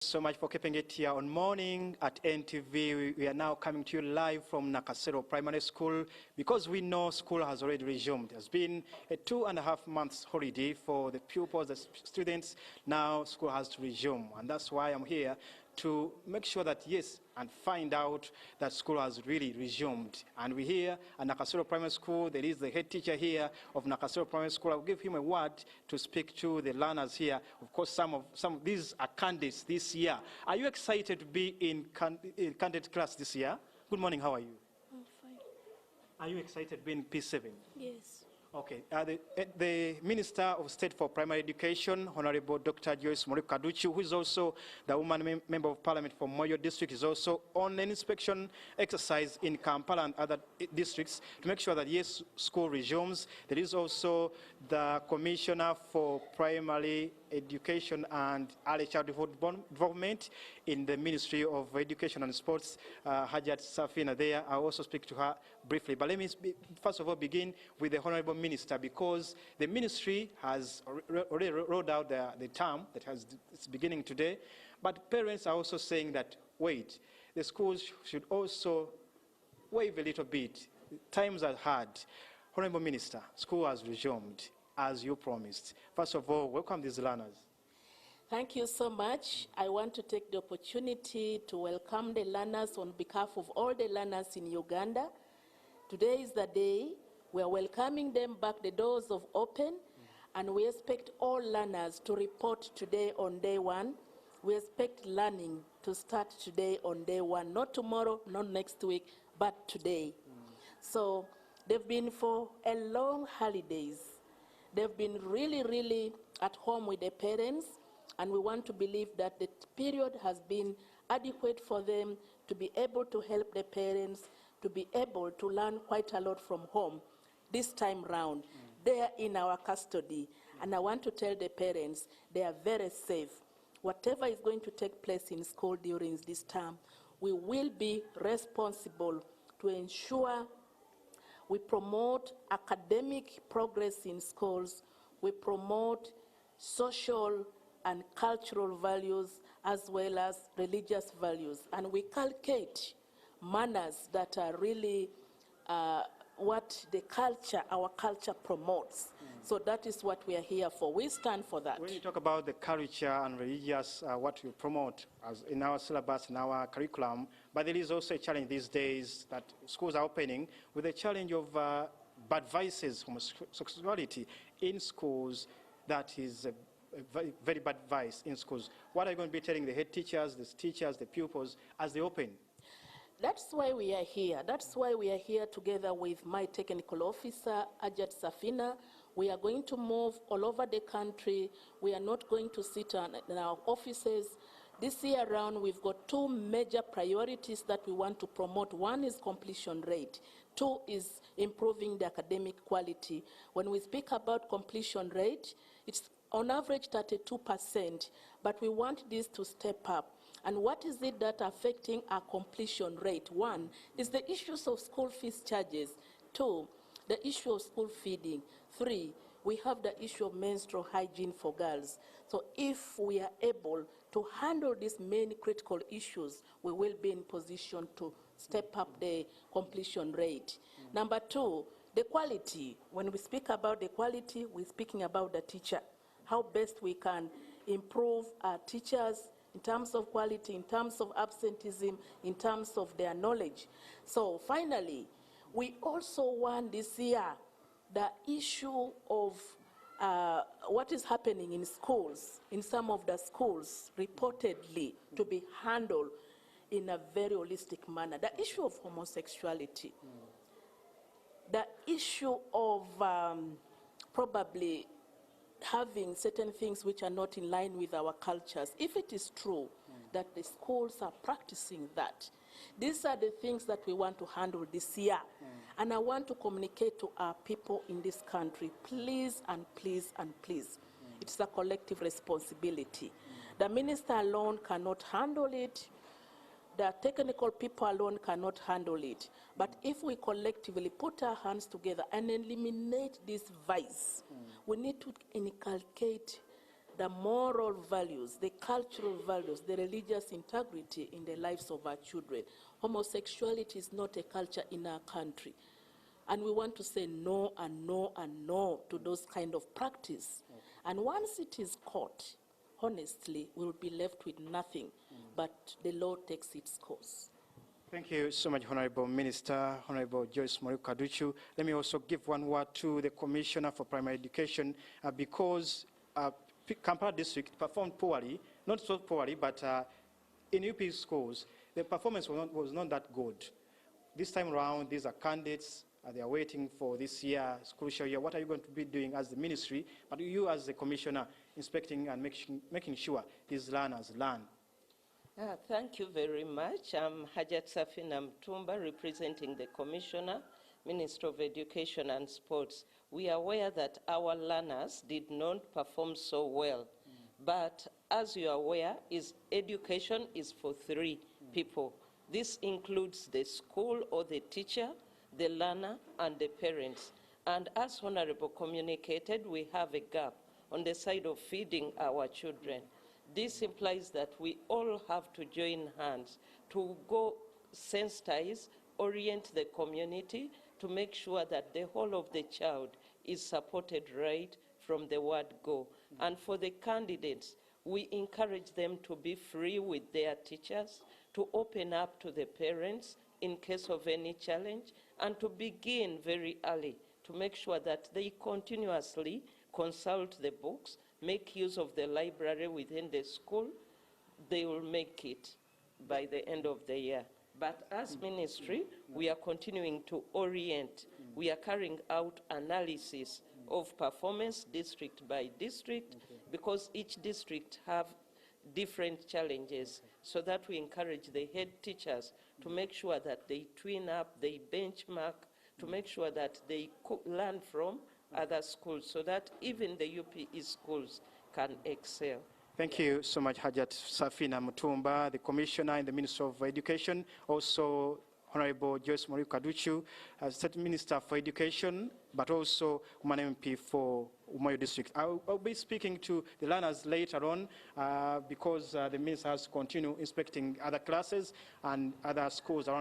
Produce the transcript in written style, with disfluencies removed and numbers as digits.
So much for keeping it here on Morning at NTV. We are now coming to you live from Nakasero Primary School because we know school has already resumed. There's been a 2.5 months holiday for the pupils, the students. Now school has to resume, and that's why I'm here to make sure that, yes, and find out that school has really resumed. And we're here at Nakasero Primary School. There is the head teacher here of Nakasero Primary School. I'll give him a word to speak to the learners here. Of course, some of these are candidates this year. Are you excited to be in candidate class this year? Good morning, how are you? I'm fine. Are you excited to be in P7? Yes. Okay. The Minister of State for Primary Education, Honorable Dr. Joyce Morikaduchi, who is also the woman member of Parliament for Moyo District, is also on an inspection exercise in Kampala and other districts to make sure that, yes, school resumes. There is also the Commissioner for Primary Education and Early Childhood Development in the Ministry of Education and Sports, Hajat Safina there. I'll also speak to her briefly. But let me first of all begin with the Honorable Minister, because the ministry has already rolled out the term that it's beginning today. But parents are also saying that, wait, the schools should also wait a little bit. Times are hard. Honorable Minister, school has resumed as you promised. First of all, welcome these learners. Thank you so much. I want to take the opportunity to welcome the learners on behalf of all the learners in Uganda. Today is the day. We are welcoming them back. The doors are open, and we expect all learners to report today on day one. We expect learning to start today on day one, not tomorrow, not next week, but today. So they've been for a long holidays. They've been really at home with their parents, and we want to believe that the period has been adequate for them to be able to help the parents, to be able to learn quite a lot from home. This time round, they are in our custody, and I want to tell the parents they are very safe. Whatever is going to take place in school during this term, we will be responsible to ensure we promote academic progress in schools, we promote social and cultural values as well as religious values, and we cultivate manners that are really what our culture promotes. So that is what we are here for. We stand for that. When you talk about the culture and religious, what we promote as in our syllabus, in our curriculum, but there is also a challenge these days that schools are opening with the challenge of bad vices, homosexuality in schools. That is a very bad vice in schools. What are you going to be telling the head teachers, the pupils as they open? That's why we are here. That's why we are here together with my technical officer, Ajat Safina. We are going to move all over the country. We are not going to sit in our offices. This year around, we've got two major priorities that we want to promote. One is completion rate. Two is improving the academic quality. When we speak about completion rate, it's on average 32%, but we want this to step up. And what is it that affecting our completion rate? One is the issues of school fees charges. Two, the issue of school feeding. Three, we have the issue of menstrual hygiene for girls. So if we are able to handle these main critical issues, we will be in position to step up the completion rate. Number two, the quality. When we speak about the quality, we're speaking about the teacher. How best we can improve our teachers in terms of quality, in terms of absenteeism, in terms of their knowledge. So finally, we also want this year the issue of what is happening in schools, in some of the schools, reportedly, to be handled in a very holistic manner. The issue of homosexuality, the issue of probably having certain things which are not in line with our cultures. If it is true that the schools are practicing that, these are the things that we want to handle this year. And I want to communicate to our people in this country, please and please and please. It's a collective responsibility. The minister alone cannot handle it. The technical people alone cannot handle it. But if we collectively put our hands together and eliminate this vice, we need to inculcate the moral values, the cultural values, the religious integrity in the lives of our children. Homosexuality is not a culture in our country. And we want to say no and no and no to those kind of practice. And once it is caught, honestly, we will be left with nothing, but the law takes its course. Thank you so much, Honorable Minister, Honorable Joyce Morikaduchu. Let me also give one word to the Commissioner for Primary Education because Kampala District performed poorly, not so poorly, but in UP schools, the performance was not that good. This time around, these are candidates. They are waiting for this year, crucial year. What are you going to be doing as the ministry, but you as the commissioner, inspecting and making sure these learners learn? Thank you very much. I'm Hajat Safina Mtumba, representing the Commissioner, Minister of Education and Sports. We are aware that our learners did not perform so well, but as you are aware, education is for three people. This includes the school or the teacher, the learner, and the parents. And as Honorable communicated, we have a gap on the side of feeding our children. This implies that we all have to join hands to go sensitize, orient the community to make sure that the whole of the child is supported right from the word go. And for the candidates, we encourage them to be free with their teachers, to open up to the parents in case of any challenge, and to begin very early to make sure that they continuously consult the books, make use of the library within the school. They will make it by the end of the year. But as ministry, we are continuing to orient. We are carrying out analysis of performance district by district because each district have different challenges, so that we encourage the head teachers to make sure that they twin up, they benchmark, to make sure that they learn from other schools, so that even the UPE schools can excel. Thank you so much, Hajat Safina Mutumba, the Commissioner in the Ministry of Education, also Honorable Joyce Morikaduchu, State Minister for Education, but also Woman MP for Umoyo District. I'll be speaking to the learners later on because the Minister has to continue inspecting other classes and other schools around